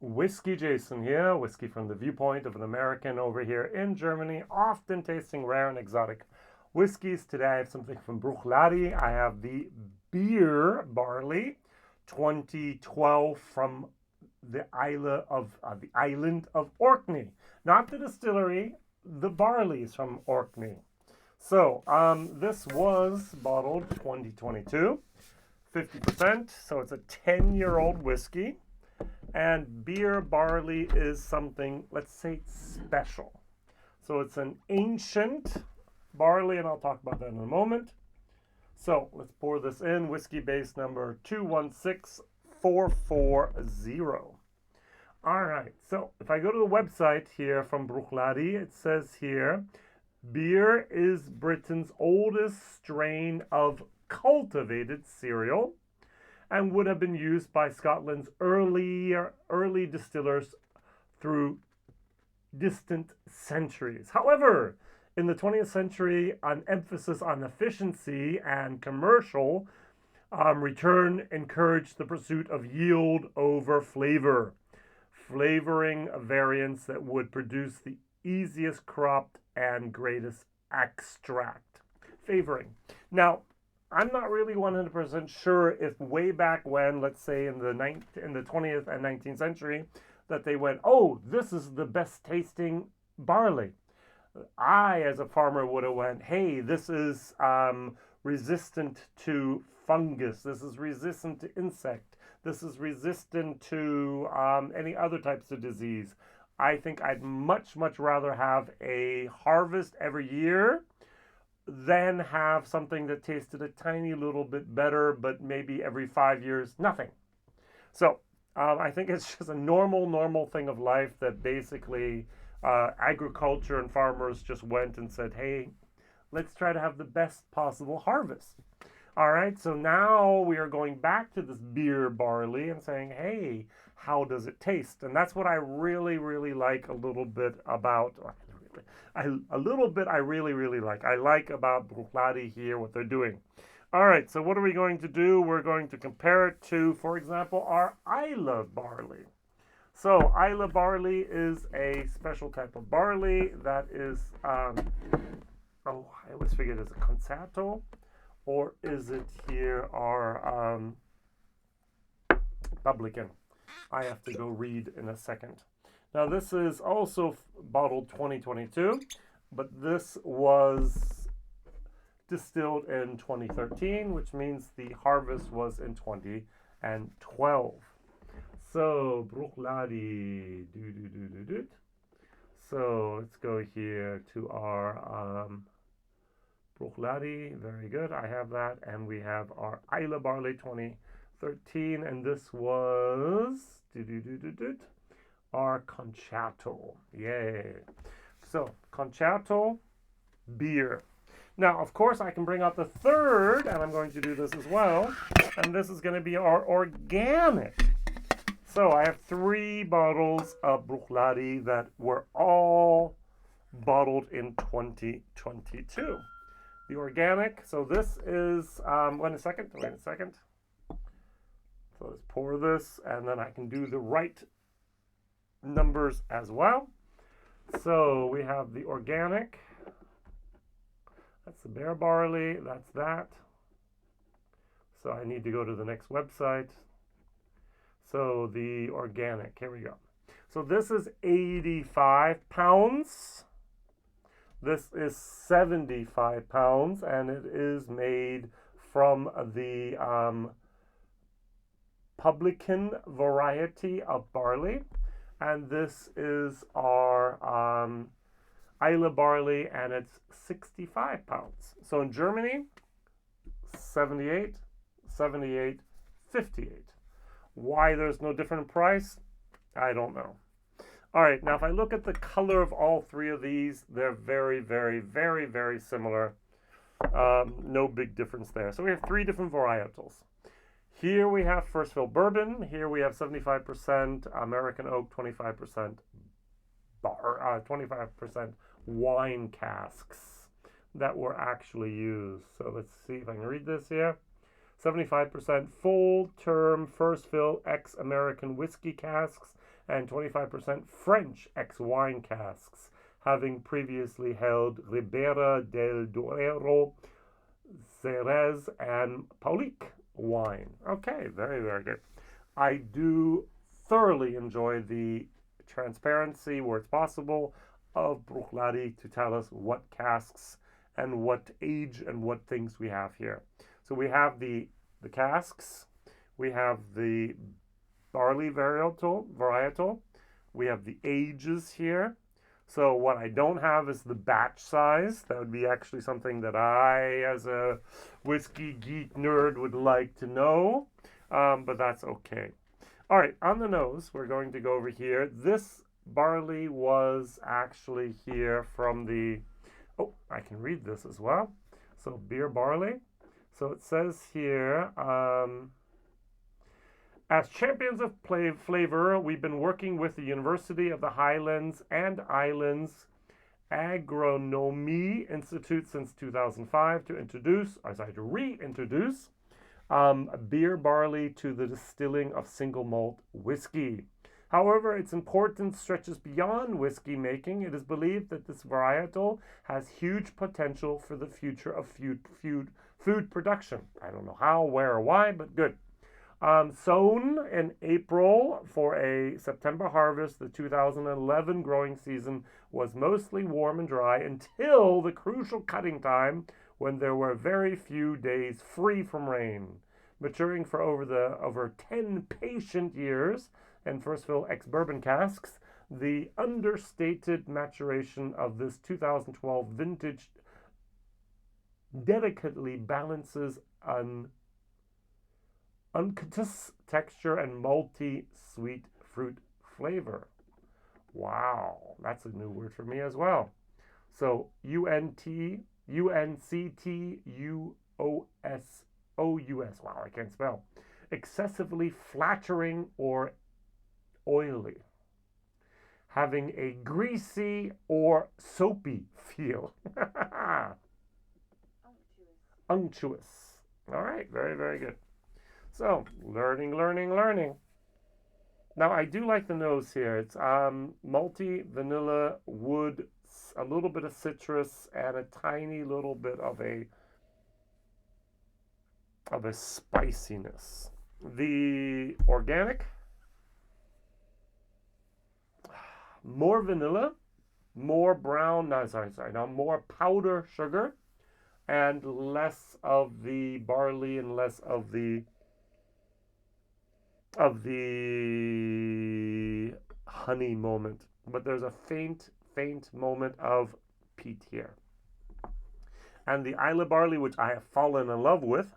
WhisykJason here, whiskey from the viewpoint of an American over here in Germany, often tasting rare and exotic whiskeys. Today I have something from Bruichladdich. I have the Bere Barley 2012 from the Isla of the island of Orkney. Not the distillery, the barley is from Orkney. So this was bottled 2022, 50%, so it's a 10-year-old whiskey. And Bere Barley is something, let's say, special. So it's an ancient barley, and I'll talk about that in a moment. So let's pour this in. Whiskybase number 216440. All right, so if I go to the website here from Bruichladdich, it says here, beer is Britain's oldest strain of cultivated cereal, and would have been used by Scotland's early distillers through distant centuries. However, in the 20th century, an emphasis on efficiency and commercial return encouraged the pursuit of yield over flavor, flavoring variants that would produce the easiest cropped and greatest extract. Favoring. Now, I'm not really 100% sure if way back when, let's say in the 20th and 19th century, that they went, oh, this is the best tasting barley. I, as a farmer, would have went, hey, this is resistant to fungus. This is resistant to insect. This is resistant to any other types of disease. I think I'd much rather have a harvest every year than have something that tasted a tiny little bit better, but maybe every 5 years, nothing. So I think it's just a normal thing of life that basically agriculture and farmers just went and said, hey, let's try to have the best possible harvest. All right, so now we are going back to this Bere Barley and saying, hey, how does it taste? And that's what I really like a little bit about. I really like. I like about Bruichladdich here, what they're doing. All right, so what are we going to do? We're going to compare it to, for example, our Isla barley. So Isla barley is a special type of barley that is, I always figured, is it Concerto? Or is it here our Publican? I have to go read in a second. Now this is also bottled 2022, but this was distilled in 2013, which means the harvest was in 2012. So Bruichladdich, So let's go here to our Bruichladdich, very good, I have that, and we have our Isla Barley 2013, and this was our Concerto. Yay. So, Concerto beer. Now, of course, I can bring out the third, and I'm going to do this as well, and this is going to be our organic. So, I have 3 bottles of Bruichladdich that were all bottled in 2022. The organic, so this is, wait a second. So let's pour this, and then I can do the right numbers as well. So we have the organic. That's the Bere Barley. That's that. So I need to go to the next website. So the organic. Here we go. So this is 85 pounds. This is 75 pounds, and it is made from the Publican variety of barley. And this is our Isla barley, and it's 65 pounds. So in Germany, 78, 58, 58. Why there's no different price, I don't know. All right, now if I look at the color of all 3 of these, they're very similar. No big difference there. So we have 3 different varietals. Here we have first fill bourbon. Here we have 75% American oak, 25% 25% wine casks that were actually used. So let's see if I can read this here. 75% full-term first fill ex-American whiskey casks, and 25% French ex-wine casks, having previously held Ribera del Duero, Jerez, and Paulique wine. Okay, very, very good. I do thoroughly enjoy the transparency, where it's possible, of Bruichladdich to tell us what casks and what age and what things we have here. So we have the casks, we have the barley varietal, we have the ages here. So what I don't have is the batch size. That would be actually something that I, as a whiskey geek nerd, would like to know, but that's okay. All right, on the nose, we're going to go over here. This barley was actually here from the, oh, I can read this as well. So Bere Barley. So it says here, as champions of flavor, we've been working with the University of the Highlands and Islands Agronomy Institute since 2005 to reintroduce Bere Barley to the distilling of single malt whiskey. However, its importance stretches beyond whiskey making. It is believed that this varietal has huge potential for the future of food production. I don't know how, where, or why, but good. Sown in April for a September harvest, the 2011 growing season was mostly warm and dry until the crucial cutting time, when there were very few days free from rain. Maturing for over 10 patient years and first fill ex-bourbon casks, the understated maturation of this 2012 vintage delicately balances an unctuous texture and malty sweet fruit flavor. Wow, that's a new word for me as well. So UNCTUOSOUS. Wow, I can't spell. Excessively flattering or oily. Having a greasy or soapy feel. Unctuous. All right, very, very good. So, learning. Now, I do like the nose here. It's malty, vanilla, wood, a little bit of citrus, and a tiny little bit of a spiciness. The organic, more vanilla, more brown, more powder sugar, and less of the barley and less of the honey moment. But there's a faint moment of peat here. And the Isla barley, which I have fallen in love with,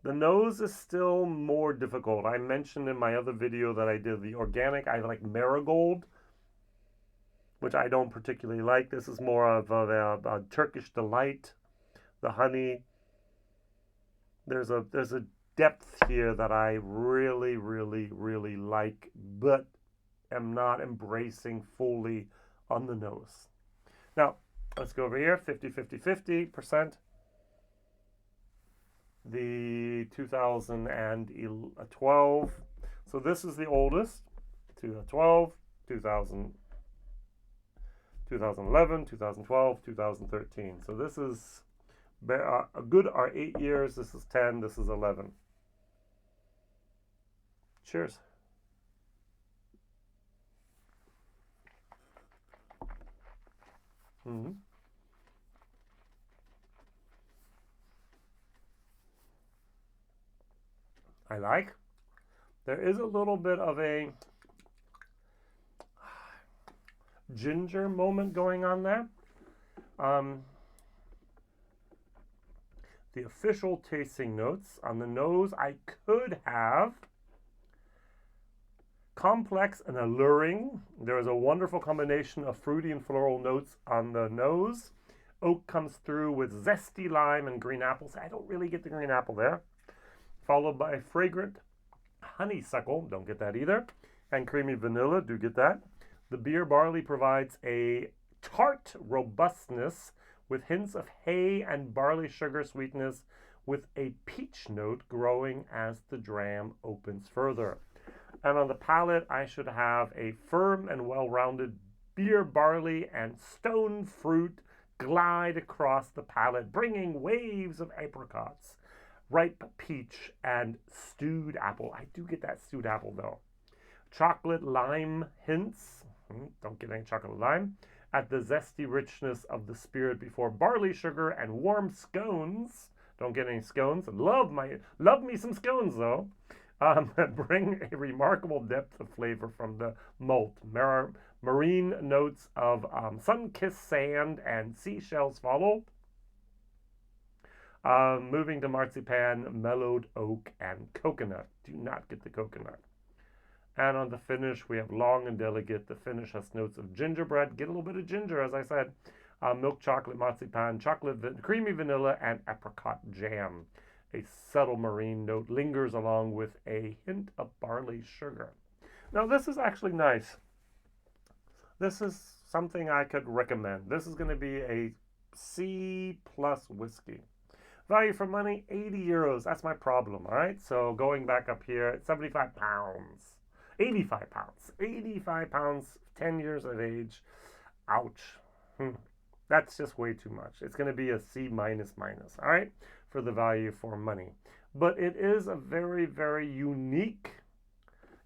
the nose is still more difficult. I mentioned in my other video that I did the organic. I like marigold, which I don't particularly like. This is more of a Turkish delight. The honey, there's a depth here that I really like, but am not embracing fully on the nose. Now, let's go over here, 50%. The 2012. So this is the oldest. 2012, 2011, 2012, 2013. So this is a good 8 years. This is 10. This is 11. Cheers. Mm-hmm. I like. There is a little bit of a ginger moment going on there. The official tasting notes on the nose, I could have complex and alluring. There is a wonderful combination of fruity and floral notes on the nose. Oak comes through with zesty lime and green apples. I don't really get the green apple there. Followed by fragrant honeysuckle, don't get that either, and creamy vanilla, do get that. The Bere Barley provides a tart robustness with hints of hay and barley sugar sweetness, with a peach note growing as the dram opens further. And on the palate, I should have a firm and well-rounded beer barley and stone fruit glide across the palate, bringing waves of apricots, ripe peach, and stewed apple. I do get that stewed apple though. Chocolate lime hints, don't get any chocolate lime, at the zesty richness of the spirit before barley sugar and warm scones. Don't get any scones. Love me some scones though. Bring a remarkable depth of flavor from the malt. Marine notes of sun-kissed sand and seashells follow. Moving to marzipan, mellowed oak, and coconut. Do not get the coconut. And on the finish, we have long and delicate. The finish has notes of gingerbread. Get a little bit of ginger, as I said. Milk chocolate, marzipan, creamy vanilla, and apricot jam. A subtle marine note lingers along with a hint of barley sugar. Now, this is actually nice. This is something I could recommend. This is going to be a C+ whiskey. Value for money, 80 euros. That's my problem, all right? So going back up here, it's 75 pounds. 85 pounds. 85 pounds, 10 years of age. Ouch. That's just way too much. It's going to be a C-, all right, for the value for money. But it is a very, very unique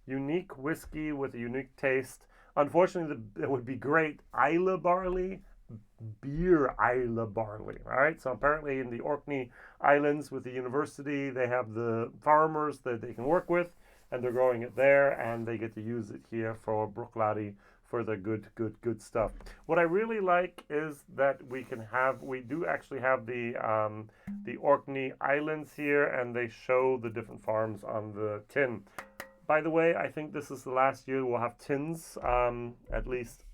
whiskey with a unique taste. Unfortunately, it would be great Isla barley, beer Isla barley, all right? So apparently in the Orkney Islands with the university, they have the farmers that they can work with, and they're growing it there, and they get to use it here for Bruichladdich for the good stuff. What I really like is that we do actually have the Orkney Islands here, and they show the different farms on the tin. By the way, I think this is the last year we'll have tins, at least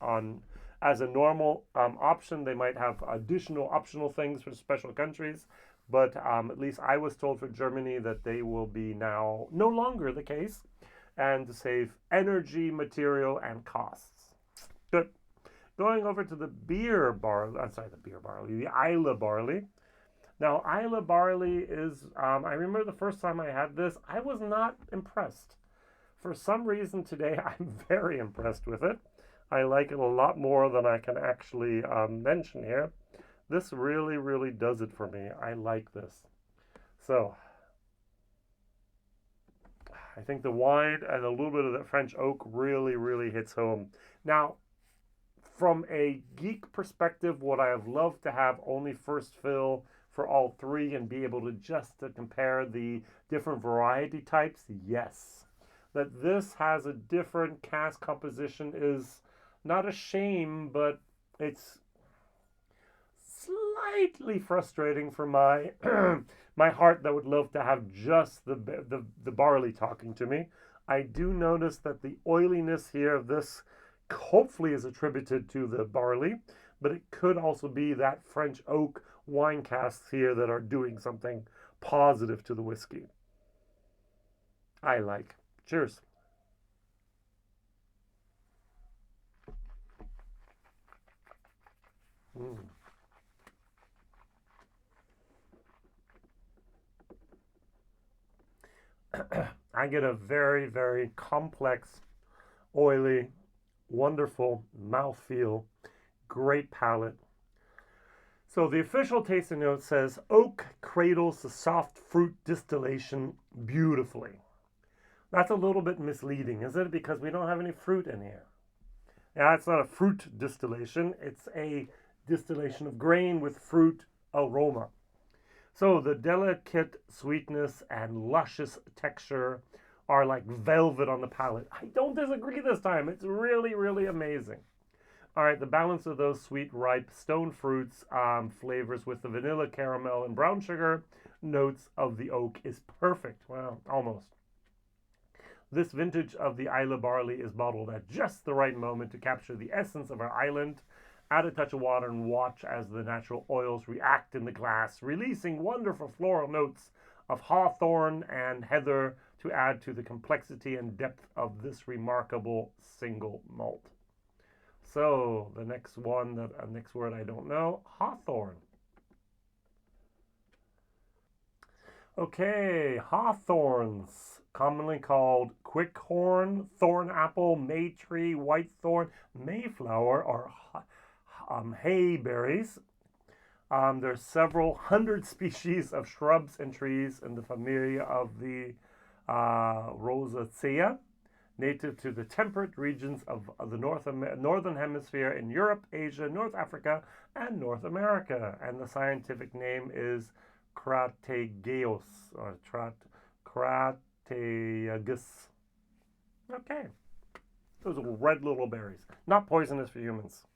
as a normal option. They might have additional optional things for special countries, but at least I was told for Germany that they will be now no longer the case, and to save energy, material, and costs. Good. Going over to the beer barley, the Isla barley. Now, Isla barley is, I remember the first time I had this, I was not impressed. For some reason today, I'm very impressed with it. I like it a lot more than I can actually mention here. This really, really does it for me. I like this. So, I think the wine and a little bit of the French oak really, really hits home. Now, from a geek perspective, would I have loved to have only first fill for all three and be able to just compare the different variety types? Yes. That this has a different cask composition is not a shame, but it's slightly frustrating for my my heart that would love to have just the barley talking to me. I do notice that the oiliness here of this hopefully is attributed to the barley, but it could also be that French oak wine casks here that are doing something positive to the whiskey. I like. Cheers. I get a very, very complex, oily, wonderful mouthfeel, great palate. So the official tasting note says, oak cradles the soft fruit distillation beautifully. That's a little bit misleading, isn't it? Because we don't have any fruit in here. Yeah, it's not a fruit distillation. It's a distillation of grain with fruit aroma. So the delicate sweetness and luscious texture are like velvet on the palate. I don't disagree this time. It's really, really amazing. All right, the balance of those sweet, ripe stone fruits flavors with the vanilla, caramel, and brown sugar notes of the oak is perfect. Well, almost. This vintage of the Isla barley is bottled at just the right moment to capture the essence of our island. Add a touch of water and watch as the natural oils react in the glass, releasing wonderful floral notes of hawthorn and heather to add to the complexity and depth of this remarkable single malt. So the next word I don't know, hawthorn. Okay, hawthorns, commonly called quickhorn, thorn apple, maytree, whitethorn, mayflower, or hayberries. There's several hundred species of shrubs and trees in the familia of the Rosaceae, native to the temperate regions of the northern hemisphere in Europe, Asia, North Africa, and North America. And the scientific name is Crataegus or Crataegus. Okay, those are red little berries, not poisonous for humans.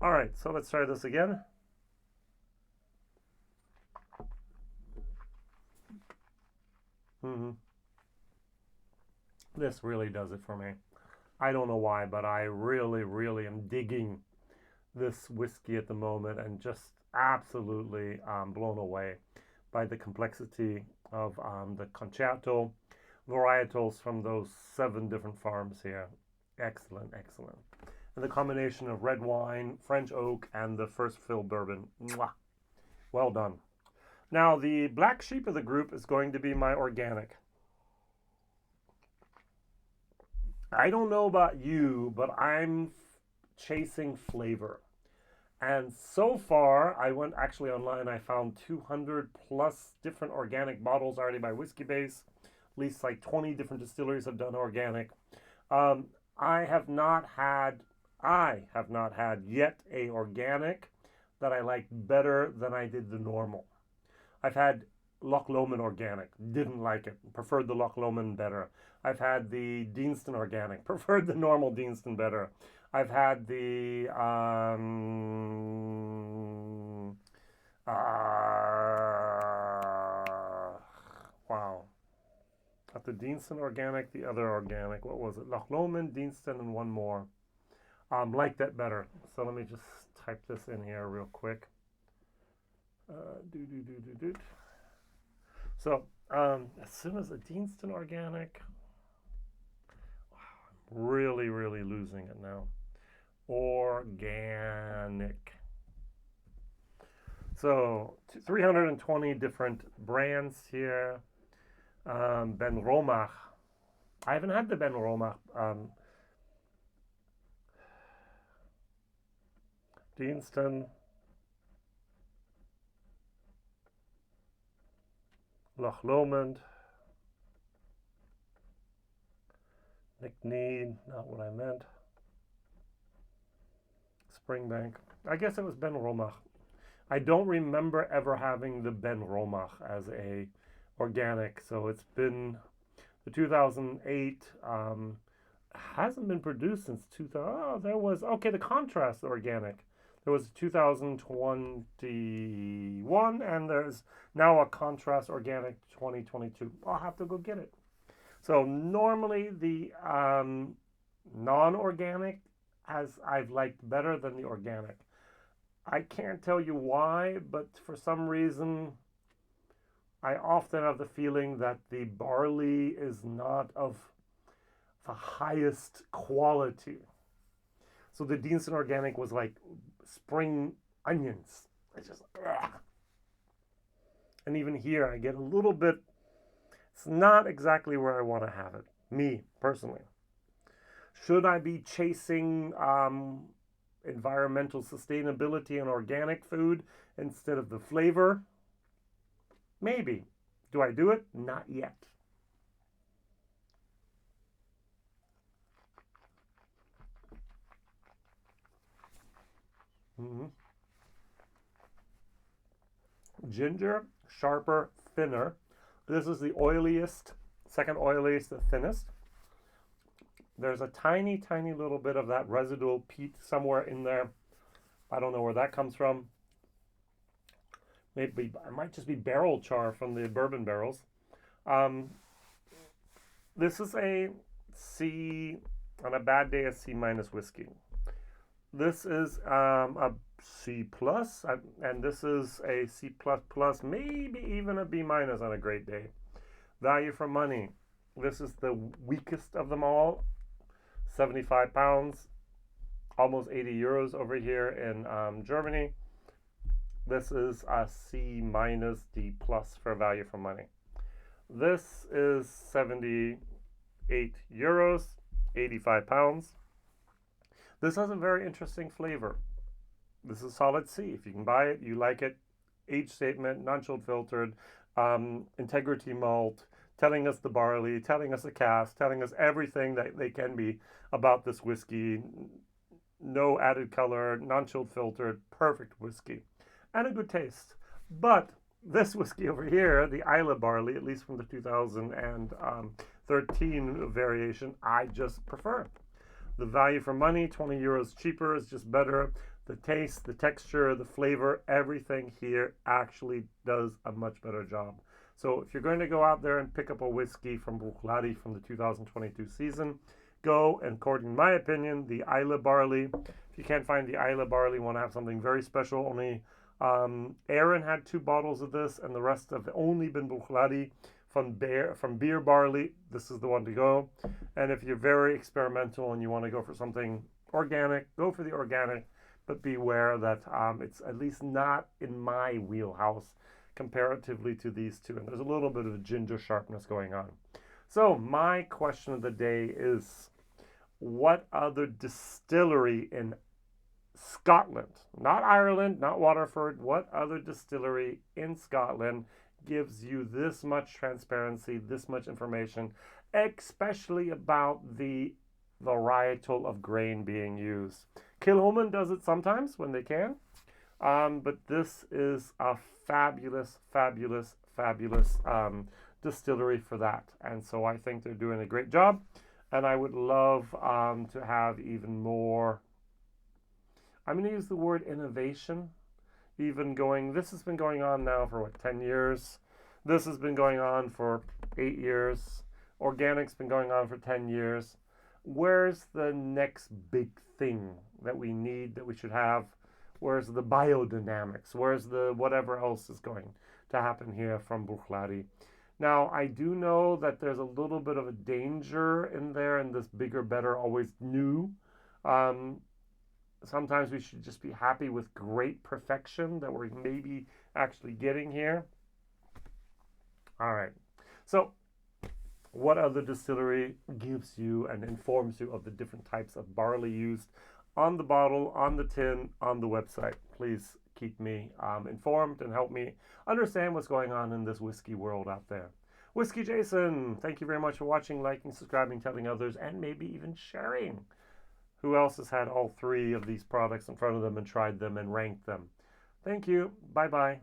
All right, so let's try this again. This really does it for me. I don't know why, but I really, really am digging this whiskey at the moment and just absolutely blown away by the complexity of the concerto varietals from those 7 different farms here. Excellent, excellent. And the combination of red wine, French oak, and the first fill bourbon. Mwah. Well done. Now, the black sheep of the group is going to be my organic. I don't know about you, but I'm chasing flavor. And so far, I went actually online, I found 200 plus different organic bottles already by Whiskybase. At least like 20 different distilleries have done organic. I have not had yet a organic that I like better than I did the normal. I've had Loch Lomond organic, didn't like it, preferred the Loch Lomond better. I've had the Deanston organic, preferred the normal Deanston better. I've had the wow. At the Deanston organic, the other organic, what was it? Loch Lomond, Deanston, and one more. Like that better. So let me just type this in here real quick. So as soon as the Deanston organic, wow, I'm really, really losing it now. Organic. So 320 different brands here. Ben Romach. I haven't had the Ben Romach. Deanston. Loch Lomond. McNeed, not what I meant. Springbank. I guess it was Ben Romach. I don't remember ever having the Ben Romach as a organic, so it's been the 2008 hasn't been produced since 2000. Oh, there was the Contrast organic. There was 2021, and there's now a Contrast organic 2022. I'll have to go get it. So normally the non-organic I've liked better than the organic. I can't tell you why, but for some reason I often have the feeling that the barley is not of the highest quality. So the Deanston organic was like spring onions. It's just, ugh. And even here I get a little bit, it's not exactly where I want to have it, me personally. Should I be chasing environmental sustainability and organic food instead of the flavor? Maybe. Do I do it? Not yet. Ginger, sharper, thinner. This is the oiliest, second oiliest, the thinnest. There's a tiny, tiny little bit of that residual peat somewhere in there. I don't know where that comes from. Maybe it might just be barrel char from the bourbon barrels. This is a C, on a bad day, a C minus whiskey. This is a C plus, and this is a C plus plus, maybe even a B minus on a great day. Value for money. This is the weakest of them all. 75 pounds, almost 80 euros over here in Germany. This is a C minus D plus for value for money. This is 78 euros, 85 pounds. This has a very interesting flavor. This is solid C. If you can buy it, you like it. Age statement, non-chilled filtered, integrity malt, telling us the barley, telling us the cask, telling us everything that they can be about this whiskey. No added color, non-chilled filtered, perfect whiskey, and a good taste. But this whiskey over here, the Isla barley, at least from the 2013 variation, I just prefer. The value for money, 20 euros cheaper, is just better. The taste, the texture, the flavor, everything here actually does a much better job. So if you're going to go out there and pick up a whiskey from Bruichladdich from the 2022 season, go, and according to my opinion, the Isla barley. If you can't find the Isla barley, want to have something very special, only Aaron had 2 bottles of this, and the rest have only been Bruichladdich from Bere Barley. This is the one to go. And if you're very experimental and you want to go for something organic, go for the organic, but beware that it's at least not in my wheelhouse comparatively to these two. And there's a little bit of a ginger sharpness going on. So my question of the day is, what other distillery in Scotland, not Ireland, not Waterford, what other distillery in Scotland gives you this much transparency, this much information, especially about the varietal of grain being used? Kilhoman does it sometimes when they can, but this is a fabulous, fabulous, fabulous distillery for that. And so I think they're doing a great job, and I would love to have even more, I'm going to use the word innovation, even going, this has been going on now for what, 10 years? This has been going on for 8 years. Organic's been going on for 10 years. Where's the next big thing that we need, that we should have? Where's the biodynamics? Where's the whatever else is going to happen here from Bruichladdich? Now, I do know that there's a little bit of a danger in there, and this bigger, better, always new. Sometimes we should just be happy with great perfection that we're maybe actually getting here. All right. So what other distillery gives you and informs you of the different types of barley used on the bottle, on the tin, on the website? Please keep me informed and help me understand what's going on in this whiskey world out there. WhisykJason, thank you very much for watching, liking, subscribing, telling others, and maybe even sharing. Who else has had all 3 of these products in front of them and tried them and ranked them? Thank you. Bye-bye.